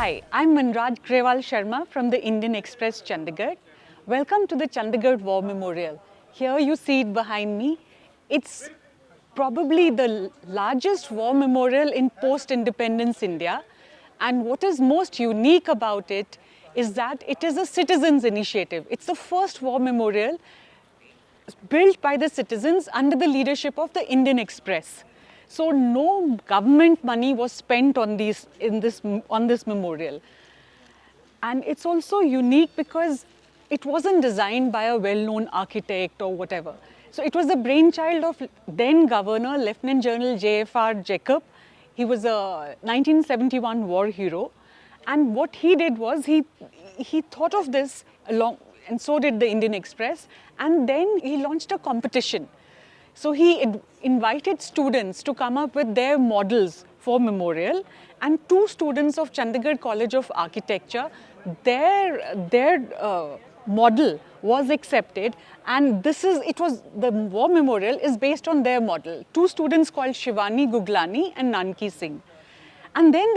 Hi, I'm Manraj Grewal Sharma from the Indian Express Chandigarh. Welcome to the Chandigarh War Memorial. Here you see it behind me. It's probably the largest war memorial in post-independence India. And what is most unique about it is that it is a citizens' initiative. It's the first war memorial built by the citizens under the leadership of the Indian Express. So no government money was spent on this memorial. And it's also unique because it wasn't designed by a well-known architect or whatever. So it was the brainchild of then Governor Lieutenant General J.F.R. Jacob. He was a 1971 war hero. And what he did was he thought of this along, and so did the Indian Express. And then he launched a competition. So he invited students to come up with their models for memorial, and two students of Chandigarh College of Architecture, their model was accepted, and the war memorial is based on their model. Two students called Shivani Guglani and Nanki Singh. And then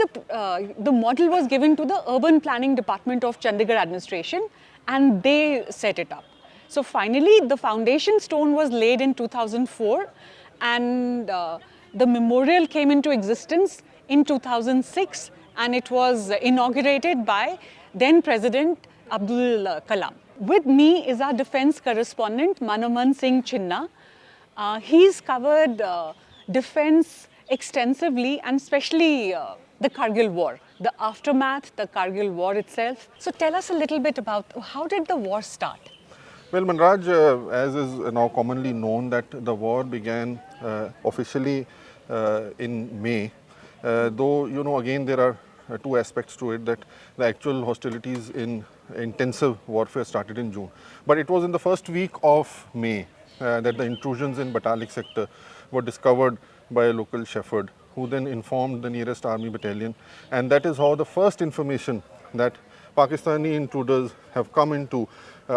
the model was given to the Urban Planning Department of Chandigarh Administration, and they set it up. So finally, the foundation stone was laid in 2004, and the memorial came into existence in 2006, and it was inaugurated by then President Abdul Kalam. With me is our defense correspondent, Manaman Singh Chinna. He's covered defense extensively, and especially the Kargil War, the aftermath, the Kargil War itself. So tell us a little bit about how did the war start? Well, Manraj, as is now commonly known, that the war began officially in May, though, again, there are two aspects to it, that the actual hostilities in intensive warfare started in June. But it was in the first week of May that the intrusions in Batalik sector were discovered by a local shepherd, who then informed the nearest army battalion. And that is how the first information that Pakistani intruders have come into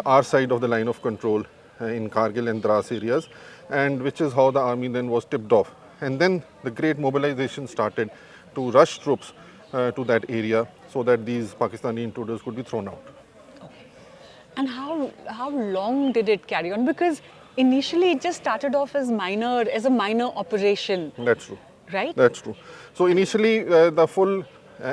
our side of the line of control in Kargil and Dras areas, and which is how the army then was tipped off. And then the great mobilization started to rush troops to that area so that these Pakistani intruders could be thrown out. Okay. And how long did it carry on? Because initially it just started off as a minor operation. That's true. Right? That's true. So initially the full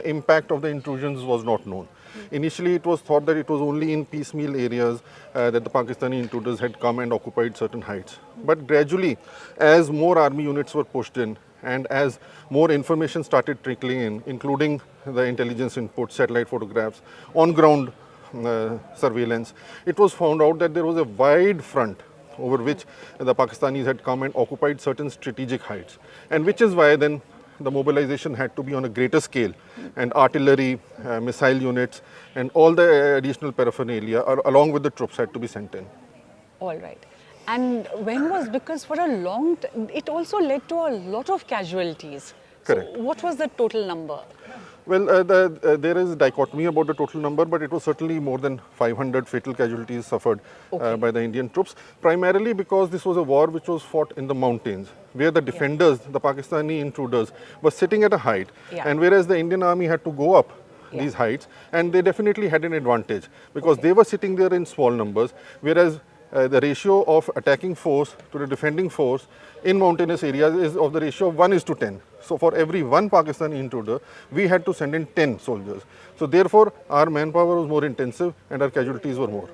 impact of the intrusions was not known. Initially, it was thought that it was only in piecemeal areas that the Pakistani intruders had come and occupied certain heights. But gradually, as more army units were pushed in and as more information started trickling in, including the intelligence input, satellite photographs, on-ground surveillance, it was found out that there was a wide front over which the Pakistanis had come and occupied certain strategic heights. And which is why then the mobilization had to be on a greater scale, and artillery, missile units, and all the additional paraphernalia along with the troops had to be sent in. All right. And because for a long time, it also led to a lot of casualties. Correct. So what was the total number? Well, there is dichotomy about the total number, but it was certainly more than 500 fatal casualties suffered by the Indian troops, primarily because this was a war which was fought in the mountains, where the defenders, the Pakistani intruders, were sitting at a height, and whereas the Indian army had to go up these heights, and they definitely had an advantage, because they were sitting there in small numbers, whereas the ratio of attacking force to the defending force in mountainous areas is of the ratio of 1:10. So for every one Pakistani intruder, we had to send in 10 soldiers. So therefore, our manpower was more intensive and our casualties were more.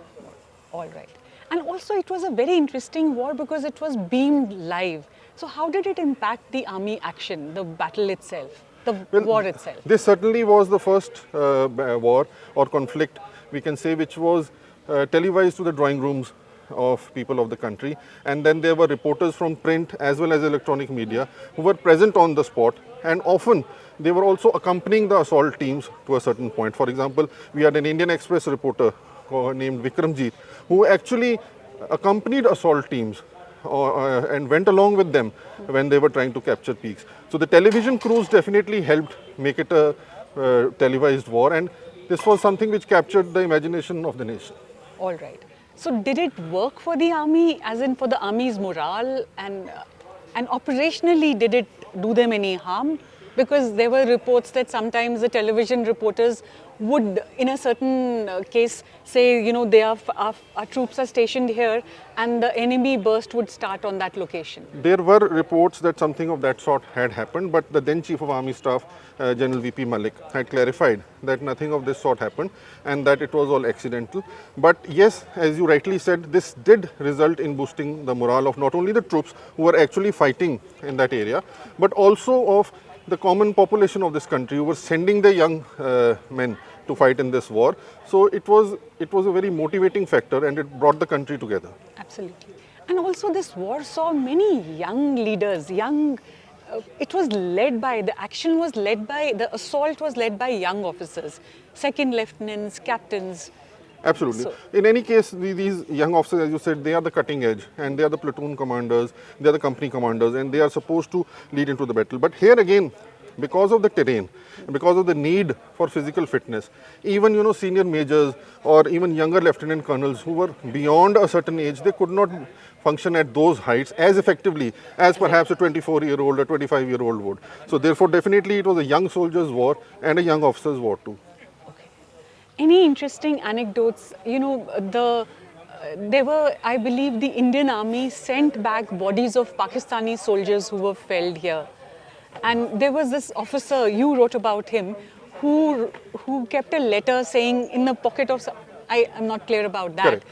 All right. And also it was a very interesting war because it was beamed live. So how did it impact the army action, the battle itself, the war itself? This certainly was the first war or conflict, we can say, which was televised to the drawing rooms of people of the country, and then there were reporters from print as well as electronic media who were present on the spot, and often they were also accompanying the assault teams to a certain point. For example, we had an Indian Express reporter named Vikramjit who actually accompanied assault teams and went along with them when they were trying to capture peaks. So the television crews definitely helped make it a televised war, and this was something which captured the imagination of the nation. All right. So did it work for the army, as in for the army's morale, and operationally did it do them any harm? Because there were reports that sometimes the television reporters would, in a certain case, say, you know, our troops are stationed here, and the enemy burst would start on that location. There were reports that something of that sort had happened, but the then Chief of Army Staff, General VP Malik, had clarified that nothing of this sort happened and that it was all accidental. But yes, as you rightly said, this did result in boosting the morale of not only the troops who were actually fighting in that area, but also of the common population of this country who were sending their young men to fight in this war. So it was a very motivating factor, and it brought the country together. Absolutely. And also this war saw many young leaders, it was led by, the assault was led by young officers, second lieutenants, captains. Absolutely. So- In any case, these young officers, as you said, they are the cutting edge, and they are the platoon commanders, they are the company commanders, and they are supposed to lead into the battle. But here again, because of the terrain, because of the need for physical fitness, even senior majors or even younger lieutenant colonels who were beyond a certain age, they could not function at those heights as effectively as perhaps a 24-year-old or 25-year-old would. So therefore, definitely it was a young soldiers' war and a young officers' war too. Any interesting anecdotes? You know, there were, I believe, the Indian Army sent back bodies of Pakistani soldiers who were felled here. And there was this officer, you wrote about him, who kept a letter saying in the pocket of, I am not clear about that. Correct.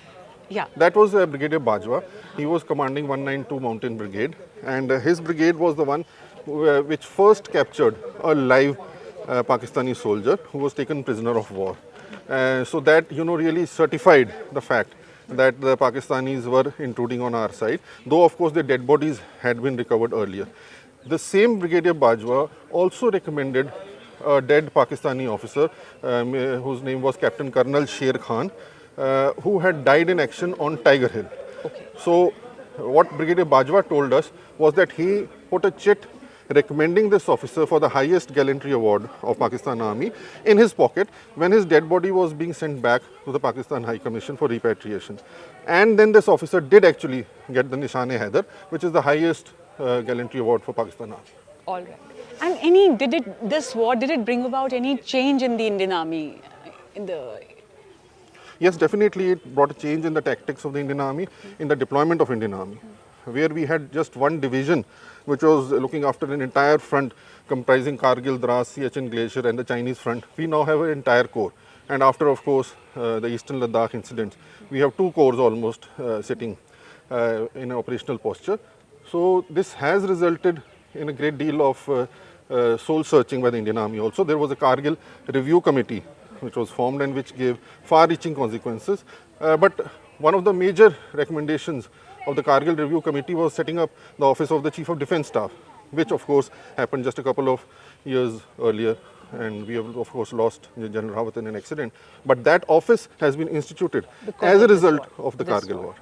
Yeah. That was Brigadier Bajwa. He was commanding 192 Mountain Brigade, and his brigade was the one which first captured a live Pakistani soldier who was taken prisoner of war. So that really certified the fact that the Pakistanis were intruding on our side, though of course their dead bodies had been recovered earlier. The same Brigadier Bajwa also recommended a dead Pakistani officer whose name was Captain Colonel Sher Khan, who had died in action on Tiger Hill. Okay. So what Brigadier Bajwa told us was that he put a chit recommending this officer for the highest gallantry award of Pakistan Army in his pocket when his dead body was being sent back to the Pakistan High Commission for repatriation. And then this officer did actually get the Nishan-e-Haider, which is the highest gallantry award for Pakistan Army. All right. And did it bring about any change in the Indian Army? Yes, definitely it brought a change in the tactics of the Indian Army, in the deployment of Indian Army, where we had just one division which was looking after an entire front comprising Kargil, Dras, Siachen Glacier and the Chinese front. We now have an entire corps. And after, of course, the Eastern Ladakh incidents, we have two corps almost sitting in an operational posture. So this has resulted in a great deal of soul searching by the Indian Army also. There was a Kargil review committee which was formed and which gave far-reaching consequences. But one of the major recommendations of the Kargil review committee was setting up the office of the Chief of Defence Staff, which of course happened just a couple of years earlier, and we have of course lost General Rawat in an accident. But that office has been instituted as a result of the Kargil war.